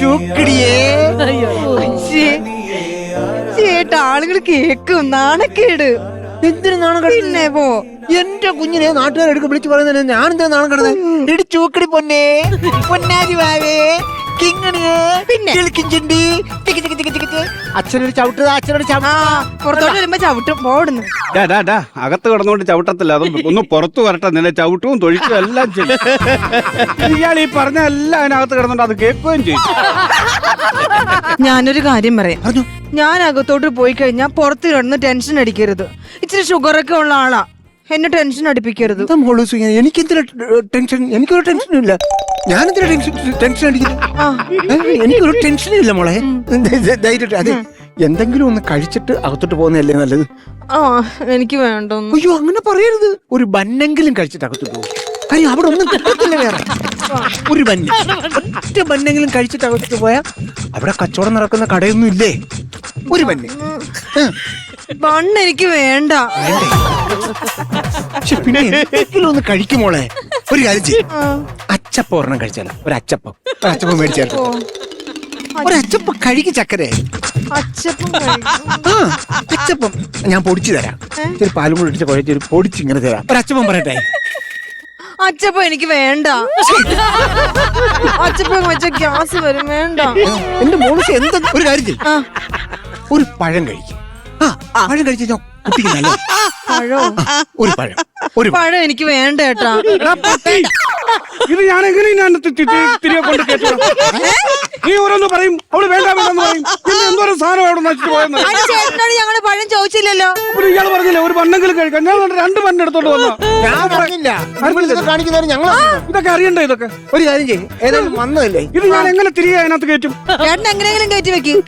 ചൂക്കിടിയേ. ചേട്ടാ ആളുകൾ കേക്കും നാണക്കേട്. എന്തിനു നാണം കെടുന്നത്? പിന്നെ പോ. എന്റെ കുഞ്ഞിനെ നാട്ടുകാരെടുക്ക് വിളിച്ചു പറയുന്നത് ഞാൻ എന്തിനാ നാണം കിടന്നത്? ഇടി ചൂക്കടി പൊന്നേ, പൊന്നാരി വാവേ, കിങ്ങിണിയേ, പിന്നെ കിളിക്കിഞ്ചിണ്ടി, ടിക്ക് ടിക്ക് ടിക്ക് ടിക്ക്. അച്ഛനൊരു ചവിട്ടുക, അച്ഛനോട് പുറത്തോട്ട് വരുമ്പോ ചവിട്ടും പോടുന്നു. അകത്ത് കിടന്നുകൊണ്ട് ചവിട്ടത്തില്ല, അത് ഒന്ന് പുറത്തു വരട്ടെ. നിന്നെ ചവിട്ടും തൊഴിക്കും എല്ലാം ചെയ്യും. ഇയാൾ ഈ പറഞ്ഞ എല്ലാം അതിനകത്ത് കിടന്നുകൊണ്ട് അത് കേൾക്കുകയും ചെയ്യും. ഞാനൊരു കാര്യം പറയാം. ഞാൻ അകത്തോട്ട് പോയി കഴിഞ്ഞാൽ പുറത്ത് കിടന്ന് ടെൻഷൻ അടിക്കരുത്. ഇച്ചിരി ഷുഗറൊക്കെ ഉള്ള ആളാ, എന്നെ ടെൻഷൻ അടിപ്പിക്കരുത്. എനിക്കെന്തിനാ ടെൻഷൻ? എനിക്കൊരു ടെൻഷനും ഇല്ല. ഞാനെന്തിനാ ടെൻഷൻ അടിക്കുന്നു? എനിക്കൊരു ടെൻഷനും ഇല്ല മോളെ. ധൈര്യം. അതെ, എന്തെങ്കിലും ഒന്ന് കഴിച്ചിട്ട് അകത്തോട്ട് പോകുന്നതല്ലേ നല്ലത്. എനിക്ക് വേണ്ടൊന്നും. അയ്യോ, അങ്ങനെ പറയരുത്. ഒരു ബന്നെങ്കിലും കഴിച്ചിട്ട് അകത്തോട്ട് പോകും. കാര്യം അവിടെ ഒന്നും കിട്ടത്തില്ല വേറെ. ഒരു ബന്ന്, ഒറ്റ ബന്നെങ്കിലും കഴിച്ചിട്ട് അകത്തോട്ട് പോയാ അവിടെ കച്ചവടം നടക്കുന്ന കടയൊന്നും ഇല്ലേ? ഒരു ബന്ന്. ബണ്ണ് എനിക്ക് വേണ്ട. പക്ഷെ പിന്നെ എന്തെങ്കിലും ഒന്ന് കഴിക്കുമോളെ. ഒരു കാര്യം ചെയ്യും, അച്ചപ്പം ഒരെണ്ണം കഴിച്ചാലോ? ഒരു അച്ചപ്പം മേടിച്ചാലോ? ഒരു അച്ചപ്പം കഴുകി ചക്കരെ. അച്ചപ്പം ഞാൻ പൊടിച്ചു തരാം. ഒരു പാലും കൂടി ഇടിച്ച് കുഴച്ച് ഒരു പൊടിച്ചിങ്ങനെ തരാം. ഒരു അച്ചപ്പം പറയട്ടെ? അച്ചപ്പം എനിക്ക് വേണ്ട. അച്ചപ്പം വെച്ച ഗ്യാസ് വരും. വേണ്ട. എന്റെ മോൾക്ക് എന്താ? ഒരു കാര്യം ചെയ്യും, ഒരു പഴം കഴിക്കും. പഴം കഴിച്ചാ കുട്ടിക്ക് നല്ല. ഒരു പഴം എനിക്ക് വേണ്ട ഏട്ടാ. ഇത് ഞാൻ എങ്ങനെ തിരികെ കൊണ്ട് കേട്ടോ? നീ ഓരോന്ന് പറയും, അവള് വേണ്ട വേണ്ടെന്ന് പറയും. പിന്നെ എന്തോരം സാധനം അവിടെ നശിച്ചു പോയെന്ന്. ചേട്ടനോട് ഞങ്ങള് പഴം ചോദിച്ചില്ലല്ലോ. ഇയാള് പറഞ്ഞില്ലേ ഒരു പണ്ണെങ്കിലും കഴിക്കാം? ഞാൻ 2 പണ്ണ് എടുത്തോണ്ട് വന്നോ? കാണിക്കുന്നവര് ഞങ്ങൾ ഇതൊക്കെ അറിയണ്ടേ? ഇതൊക്കെ ഒരു കാര്യം ചെയ്യും, ഏതായാലും വന്നതല്ലേ. ഇത് ഞാൻ എങ്ങനെ തിരികെ അതിനകത്ത് കയറ്റും? ചേട്ടൻ എങ്ങനെയെങ്കിലും കയറ്റി വെക്കും.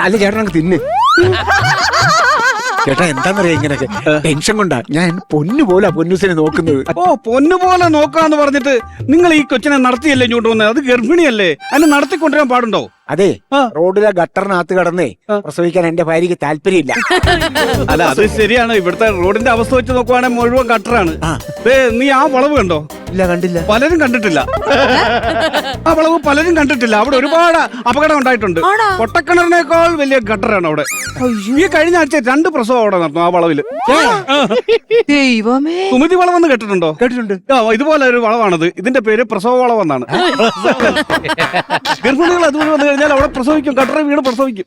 അല്ല, ചേട്ടനങ്ങ് തിന്ന്. ചേട്ടാ എന്താന്നറിയാ, ഇങ്ങനെയൊക്കെ ടെൻഷൻ കൊണ്ടാ ഞാൻ പൊന്നു പോലെ പൊന്നൂസിനെ നോക്കുന്നത്. ഓ, പൊന്നുപോലെ നോക്കാന്ന് പറഞ്ഞിട്ട് നിങ്ങൾ ഈ കൊച്ചിനെ നടത്തിയല്ലേ ഇങ്ങോട്ട് വന്നത്? അത് ഗർഭിണിയല്ലേ, അതിനെ നടത്തിക്കൊണ്ടുവരാൻ പാടുണ്ടോ? അതെ, റോഡിലെ ഗട്ടറിനകത്ത് കിടന്നേ പ്രസവിക്കാൻ എന്റെ ഭാര്യക്ക് താല്പര്യമില്ല. അല്ല, അത് ശരിയാണ്. ഇവിടുത്തെ റോഡിന്റെ അവസ്ഥ വെച്ച് നോക്കുവാണെങ്കിൽ മുഴുവൻ ഗട്ടറാണ്. നീ ആ വളവ് കണ്ടോ? ഇല്ല, കണ്ടില്ല. പലരും കണ്ടിട്ടില്ല. ആ വളവ് പലരും കണ്ടിട്ടില്ല. അവിടെ ഒരുപാട് അപകടം ഉണ്ടായിട്ടുണ്ട്. പൊട്ടക്കിണറിനേക്കാൾ വലിയ ഗട്ടറാണ് അവിടെ. ഈ കഴിഞ്ഞ ആഴ്ച 2 പ്രസവം അവിടെ നടന്നു ആ വളവില്. ദൈവമേ, സുമതി വളവെന്ന് കേട്ടിട്ടുണ്ടോ? കേട്ടിട്ടുണ്ട്. ഇതുപോലെ ഒരു വളവാണത്. ഇതിന്റെ പേര് പ്രസവ വളവെന്നാണ്. ഗർഭിണികൾ അതുപോലെ വന്നു കഴിഞ്ഞാൽ അവിടെ പ്രസവിക്കും, ഗട്ടറെ വീട് പ്രസവിക്കും.